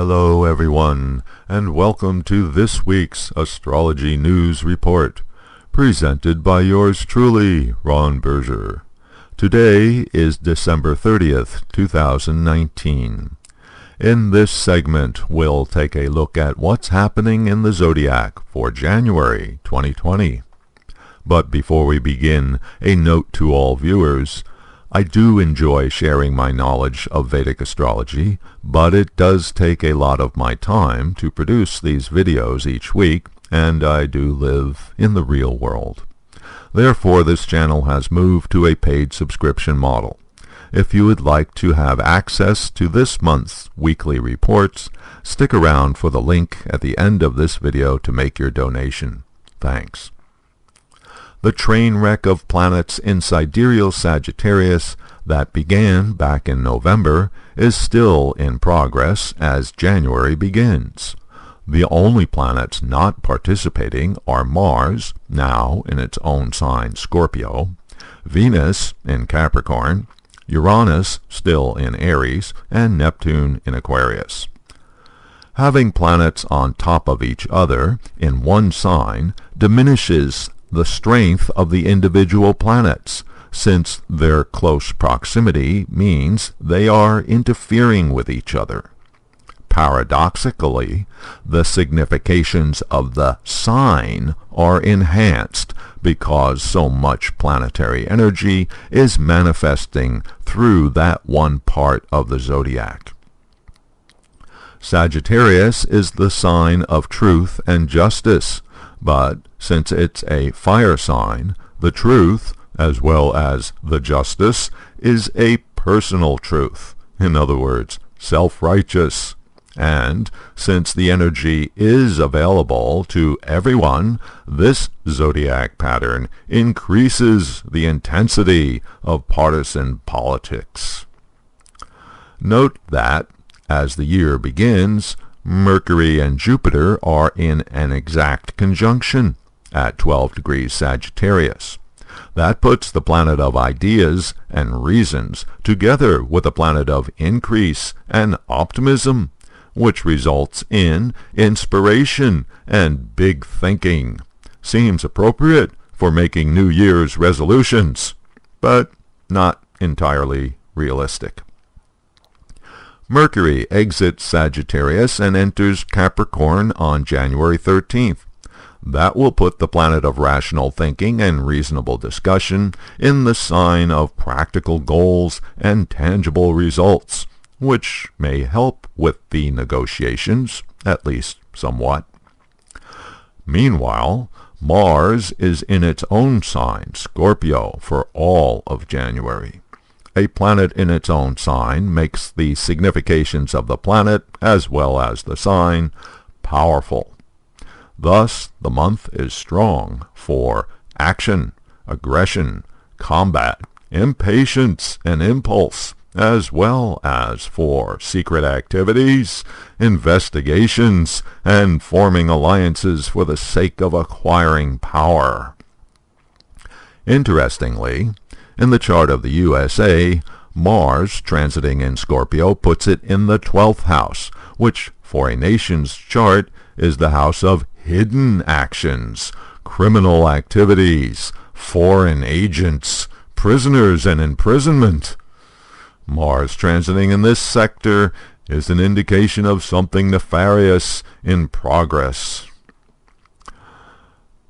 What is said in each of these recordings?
Hello everyone, and welcome to this week's Astrology News Report, presented by yours truly, Ron Berger. Today is December 30th, 2019. In this segment, we'll take a look at what's happening in the zodiac for January 2020. But before we begin, a note to all viewers. I do enjoy sharing my knowledge of Vedic astrology, but it does take a lot of my time to produce these videos each week, and I do live in the real world. Therefore, this channel has moved to a paid subscription model. If you would like to have access to this month's weekly reports, stick around for the link at the end of this video to make your donation. Thanks. The train wreck of planets in sidereal Sagittarius that began back in November is still in progress as January begins. The only planets not participating are Mars, now in its own sign Scorpio, Venus in Capricorn, Uranus still in Aries, and Neptune in Aquarius. Having planets on top of each other in one sign diminishes the strength of the individual planets, since their close proximity means they are interfering with each other. Paradoxically, the significations of the sign are enhanced because so much planetary energy is manifesting through that one part of the zodiac. Sagittarius is the sign of truth and justice, but since it's a fire sign, the truth, as well as the justice, is a personal truth, in other words, self-righteous. And since the energy is available to everyone, this zodiac pattern increases the intensity of partisan politics. Note that, as the year begins, Mercury and Jupiter are in an exact conjunction at 12 degrees Sagittarius. That puts the planet of ideas and reasons together with the planet of increase and optimism, which results in inspiration and big thinking. Seems appropriate for making New Year's resolutions, but not entirely realistic. Mercury exits Sagittarius and enters Capricorn on January 13th. That will put the planet of rational thinking and reasonable discussion in the sign of practical goals and tangible results, which may help with the negotiations, at least somewhat. Meanwhile, Mars is in its own sign, Scorpio, for all of January. A planet in its own sign makes the significations of the planet, as well as the sign, powerful. Thus, the month is strong for action, aggression, combat, impatience, and impulse, as well as for secret activities, investigations, and forming alliances for the sake of acquiring power. Interestingly, in the chart of the USA, Mars transiting in Scorpio puts it in the 12th house, which for a nation's chart is the house of hidden actions, criminal activities, foreign agents, prisoners, and imprisonment. Mars transiting in this sector is an indication of something nefarious in progress.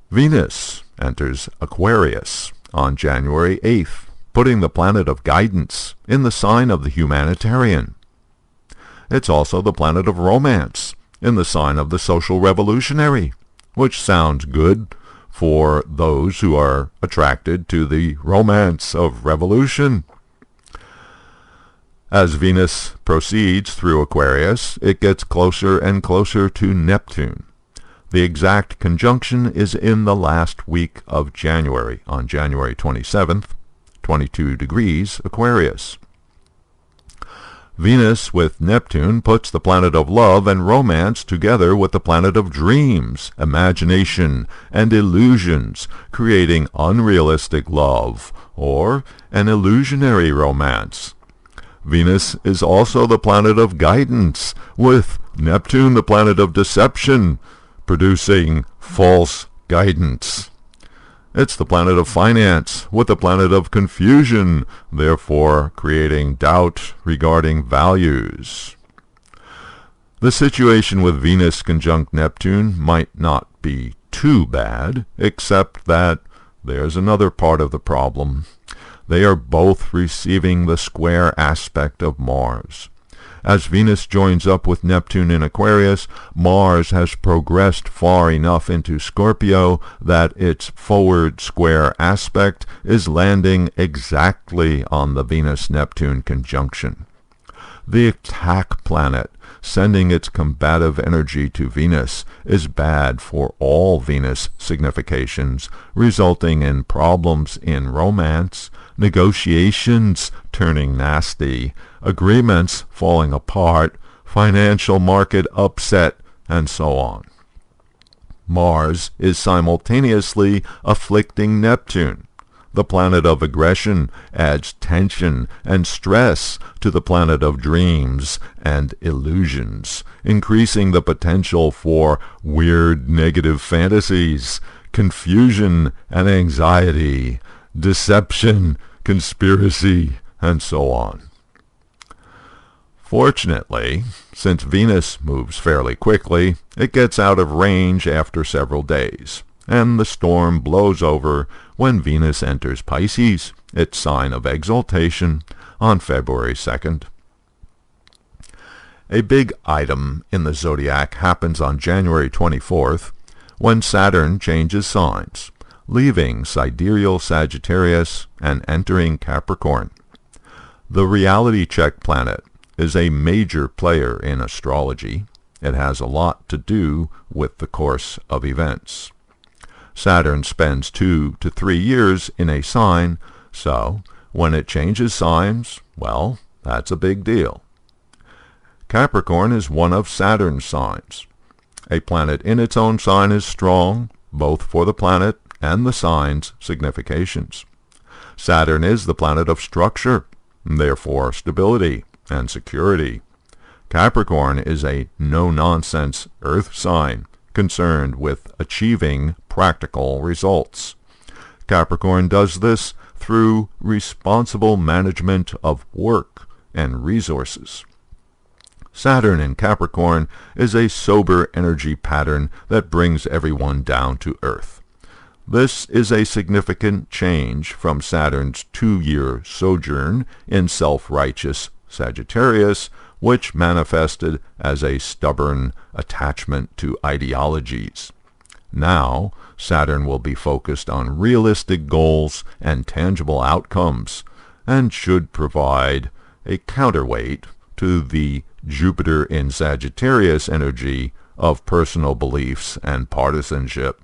Venus enters Aquarius on January 8th, putting the planet of guidance in the sign of the humanitarian. It's also the planet of romance in the sign of the social revolutionary, which sounds good for those who are attracted to the romance of revolution. As Venus proceeds through Aquarius, it gets closer and closer to Neptune. The exact conjunction is in the last week of January, on January 27th, 22 degrees Aquarius. Venus with Neptune puts the planet of love and romance together with the planet of dreams, imagination, and illusions, creating unrealistic love, or an illusionary romance. Venus is also the planet of guidance, with Neptune, the planet of deception, producing false guidance. It's the planet of finance with the planet of confusion, therefore creating doubt regarding values. The situation with Venus conjunct Neptune might not be too bad, except that there's another part of the problem. They are both receiving the square aspect of Mars. As Venus joins up with Neptune in Aquarius, Mars has progressed far enough into Scorpio that its forward square aspect is landing exactly on the Venus-Neptune conjunction. The attack planet, sending its combative energy to Venus, is bad for all Venus significations, resulting in problems in romance, negotiations turning nasty, agreements falling apart, financial market upset, and so on. Mars is simultaneously afflicting Neptune. The planet of aggression adds tension and stress to the planet of dreams and illusions, increasing the potential for weird negative fantasies, confusion and anxiety, deception, conspiracy, and so on. Fortunately, since Venus moves fairly quickly, it gets out of range after several days, and the storm blows over when Venus enters Pisces, its sign of exaltation, on February 2nd. A big item in the zodiac happens on January 24th, when Saturn changes signs, leaving sidereal Sagittarius and entering Capricorn. The reality check planet is a major player in astrology. It has a lot to do with the course of events. Saturn spends 2 to 3 years in a sign, so when it changes signs, well, that's a big deal. Capricorn is one of Saturn's signs. A planet in its own sign is strong, both for the planet and the sign's significations. Saturn is the planet of structure, therefore stability and security. Capricorn is a no-nonsense earth sign, concerned with achieving practical results. Capricorn does this through responsible management of work and resources. Saturn in Capricorn is a sober energy pattern that brings everyone down to earth. This is a significant change from Saturn's 2-year sojourn in self-righteous Sagittarius, which manifested as a stubborn attachment to ideologies. Now, Saturn will be focused on realistic goals and tangible outcomes, and should provide a counterweight to the Jupiter in Sagittarius energy of personal beliefs and partisanship.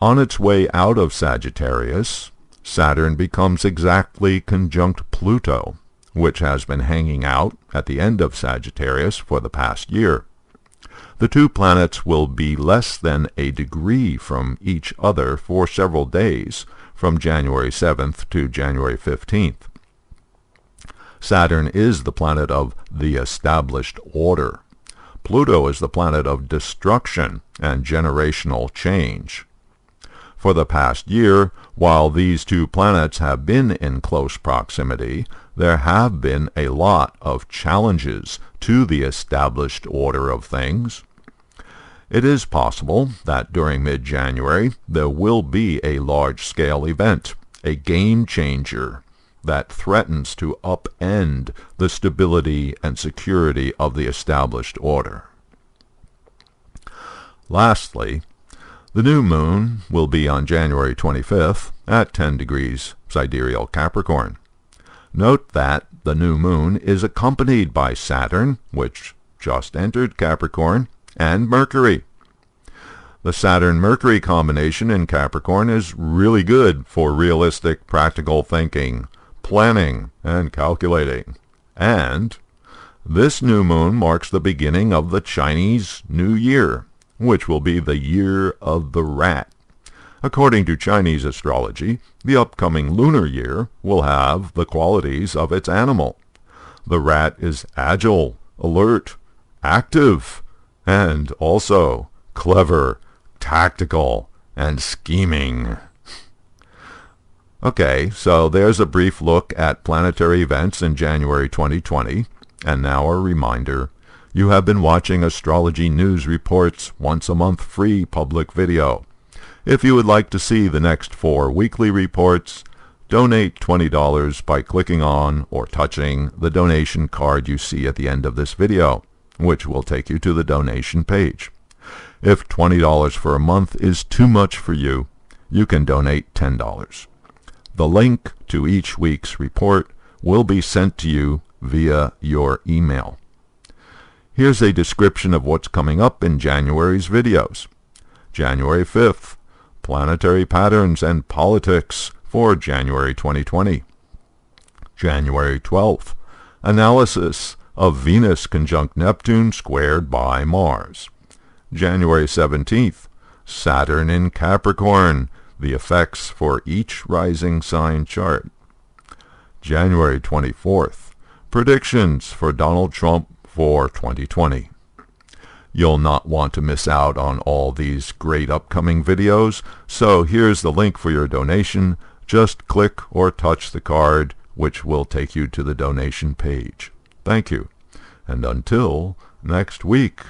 On its way out of Sagittarius, Saturn becomes exactly conjunct Pluto, which has been hanging out at the end of Sagittarius for the past year. The two planets will be less than a degree from each other for several days, from January 7th to January 15th. Saturn is the planet of the established order. Pluto is the planet of destruction and generational change. For the past year, while these two planets have been in close proximity, there have been a lot of challenges to the established order of things. It is possible that during mid-January there will be a large-scale event, a game-changer, that threatens to upend the stability and security of the established order. Lastly, the new moon will be on January 25th at 10 degrees sidereal Capricorn. Note that the new moon is accompanied by Saturn, which just entered Capricorn, and Mercury. The Saturn-Mercury combination in Capricorn is really good for realistic, practical thinking, planning, and calculating. And this new moon marks the beginning of the Chinese New Year, which will be the year of the rat. According to Chinese astrology, the upcoming lunar year will have the qualities of its animal. The rat is agile, alert, active, and also clever, tactical, and scheming. Okay, so there's a brief look at planetary events in January 2020, and now a reminder. You have been watching Astrology News Reports once a month free public video. If you would like to see the next 4 weekly reports, donate $20 by clicking on or touching the donation card you see at the end of this video, which will take you to the donation page. If $20 for a month is too much for you, you can donate $10. The link to each week's report will be sent to you via your email. Here's a description of what's coming up in January's videos. January 5th, Planetary Patterns and Politics for January 2020. January 12th, Analysis of Venus conjunct Neptune squared by Mars. January 17th, Saturn in Capricorn, the effects for each rising sign chart. January 24th, predictions for Donald Trump for 2020. You'll not want to miss out on all these great upcoming videos, so here's the link for your donation. Just click or touch the card, which will take you to the donation page. Thank you, and until next week.